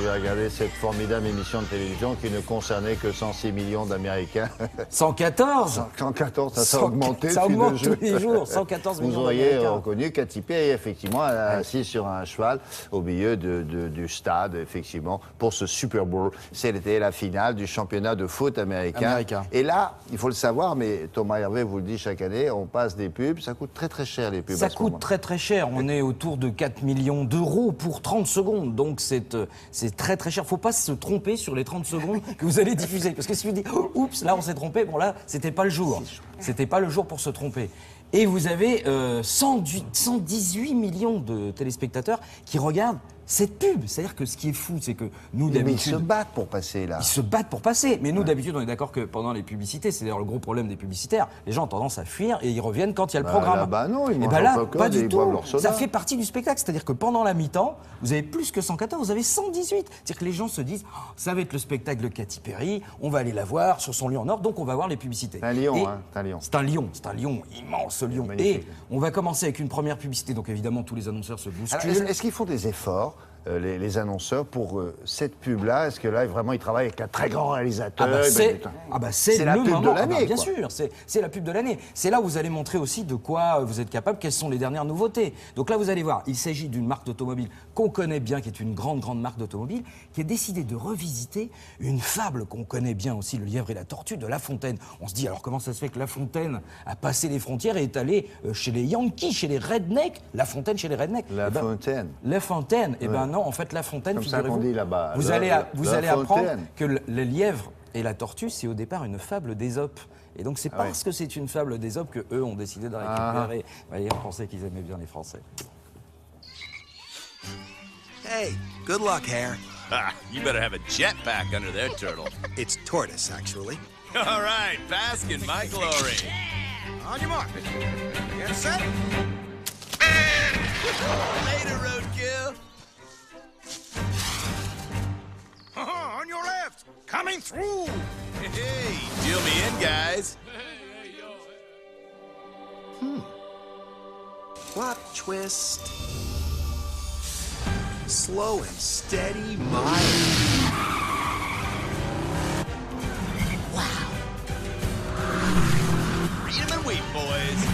avez regardé cette formidable émission de télévision qui ne concernait que 106 millions d'Américains. 114 114, ça a augmenté. Ça augmente depuis 2 tous les jours, 114 millions Vous auriez d'Américains. reconnu Katy Perry, effectivement, elle est assise sur un cheval au milieu du stade, effectivement, pour ce Super Bowl. C'était la finale du championnat de foot américain. Et là, il faut le savoir, mais Thomas Hervé vous le dit chaque année, on passe des pubs, ça coûte très très cher les pubs. Ça coûte très très cher, on est autour de 4 millions d'euros pour 30 secondes, donc c'est très très cher. Faut pas se tromper sur les 30 secondes que vous allez diffuser, parce que si vous dites oh, oups, là on s'est trompé, bon là c'était pas le jour, c'était pas le jour pour se tromper. Et vous avez 118 millions de téléspectateurs qui regardent cette pub. C'est-à-dire que ce qui est fou, c'est que nous, d'habitude... Mais ils se battent pour passer, là. Ils se battent pour passer. Mais nous, d'habitude, on est d'accord que pendant les publicités, c'est d'ailleurs le gros problème des publicitaires, les gens ont tendance à fuir et ils reviennent quand il y a le programme. Là, non, ils mangent là, popcorn pas du tout. Ça soda. fait partie du spectacle. C'est-à-dire que pendant la mi-temps, vous avez plus que 114, vous avez 118. C'est-à-dire que les gens se disent, oh, ça va être le spectacle de Katy Perry, on va aller la voir sur son lion en or, donc on va voir les publicités. C'est un lion, hein, c'est un lion. C'est un lion immense, ce lion. Magnifique. Et on va commencer avec une première publicité, donc évidemment tous les annonceurs se bousculent. Est-ce qu'ils font des efforts les annonceurs pour cette pub-là? Est-ce que là, vraiment, ils travaillent avec un très grand réalisateur? C'est la le pub moment. de l'année, bien sûr, c'est la pub de l'année. C'est là où vous allez montrer aussi de quoi vous êtes capable, quelles sont les dernières nouveautés. Donc là, vous allez voir, il s'agit d'une marque d'automobile qu'on connaît bien, qui est une grande marque d'automobile, qui a décidé de revisiter une fable qu'on connaît bien aussi, Le Lièvre et la Tortue, de La Fontaine. On se dit, alors comment ça se fait que La Fontaine a passé les frontières et est allé chez les Yankees, chez les Rednecks? La Fontaine chez les Rednecks. La Fontaine. La Fontaine, eh ben non, en fait, La Fontaine, comme ça qu'on dit là-bas. Vous allez apprendre que le lièvre et la tortue, c'est au départ une fable d'Ésope. Et donc c'est parce que c'est une fable d'Ésope que eux ont décidé de récupérer. Vous voyez, on pensait qu'ils aimaient bien les Français. Hey, good luck, Hare. Ah, you better have a jetpack under there, Turtle. It's tortoise, actually. All right, bask in my glory. On your mark. Get set. Later, roadkill. On your left. Coming through. Hey, deal me in, guys. Plot twist. Slow and steady, mighty. Wow. Read 'em and wait, boys.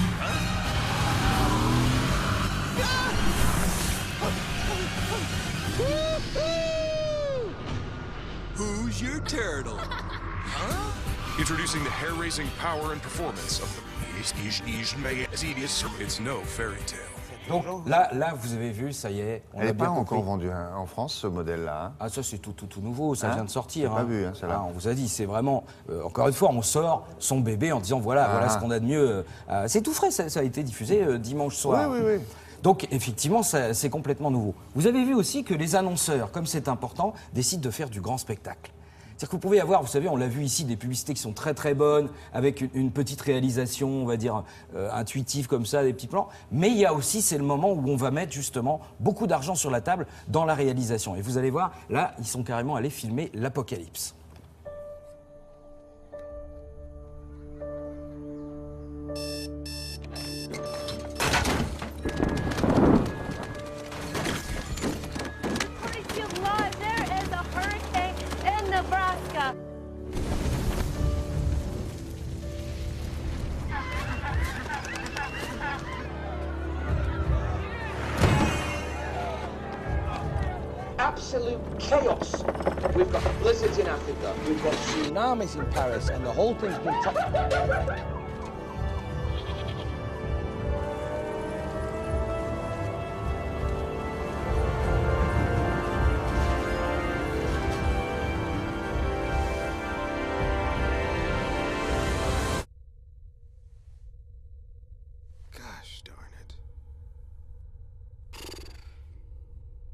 Who's your turtle? Introducing the hair-raising power and performance of the... It's no fairy tale. Donc là, vous avez vu, ça y est, on Elle a n'est bien pas compris. encore vendue en France, ce modèle-là. Hein. Ah ça c'est tout nouveau, ça vient de sortir. J'ai pas vu, celle-là. On vous a dit, c'est vraiment, encore une fois, on sort son bébé en disant voilà ce qu'on a de mieux. C'est tout frais, ça a été diffusé dimanche soir. Oui. Donc effectivement, c'est complètement nouveau. Vous avez vu aussi que les annonceurs, comme c'est important, décident de faire du grand spectacle. C'est-à-dire que vous pouvez avoir, vous savez, on l'a vu ici, des publicités qui sont très très bonnes, avec une petite réalisation, on va dire, intuitive comme ça, des petits plans. Mais il y a aussi, c'est le moment où on va mettre justement beaucoup d'argent sur la table dans la réalisation. Et vous allez voir, là, ils sont carrément allés filmer l'apocalypse. Nebraska. Absolute chaos. We've got blizzards in Africa, we've got tsunamis in Paris, and the whole thing's been...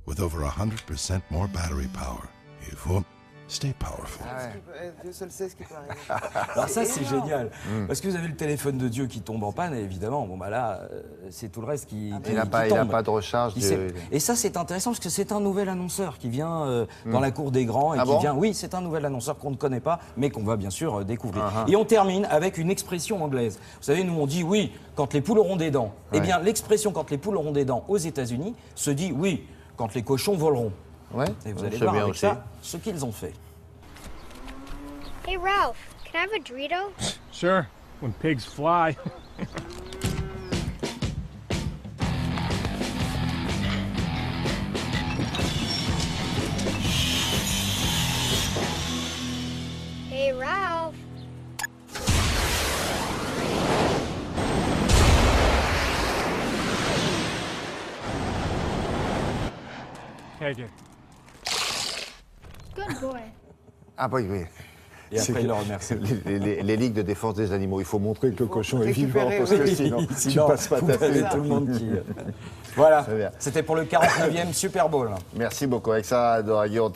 With over 100% more battery power, il faut stay powerful. Dieu seul sait ce qui peut arriver. Alors ça c'est génial, parce que vous avez le téléphone de Dieu qui tombe en panne, et évidemment, bon bah là, c'est tout le reste qui tombe. Il n'a pas de recharge. Et ça c'est intéressant, parce que c'est un nouvel annonceur qui vient dans la cour des grands, et qui vient, oui, c'est un nouvel annonceur qu'on ne connaît pas, mais qu'on va bien sûr découvrir. Et on termine avec une expression anglaise. Vous savez, nous on dit oui, quand les poules auront des dents. Eh bien, l'expression quand les poules auront des dents aux États-Unis se dit oui, quand les cochons voleront. Ouais, Et vous allez c'est voir bien avec aussi. ça ce qu'ils ont fait. Hey, Ralph, can I have a Dorito? Sure, when pigs fly. Hey, Ralph. Take it. Good boy. Ah oui, oui. Et après, il le remercie. Les ligues de défense des animaux, il faut montrer que le cochon est vivant, récupérer, parce que oui. sinon, tu Sinon, passes pas vous ta avez vie. tout le monde qui... Voilà, Très bien. c'était pour le 49e Super Bowl. Merci beaucoup, avec ça, Doraguion.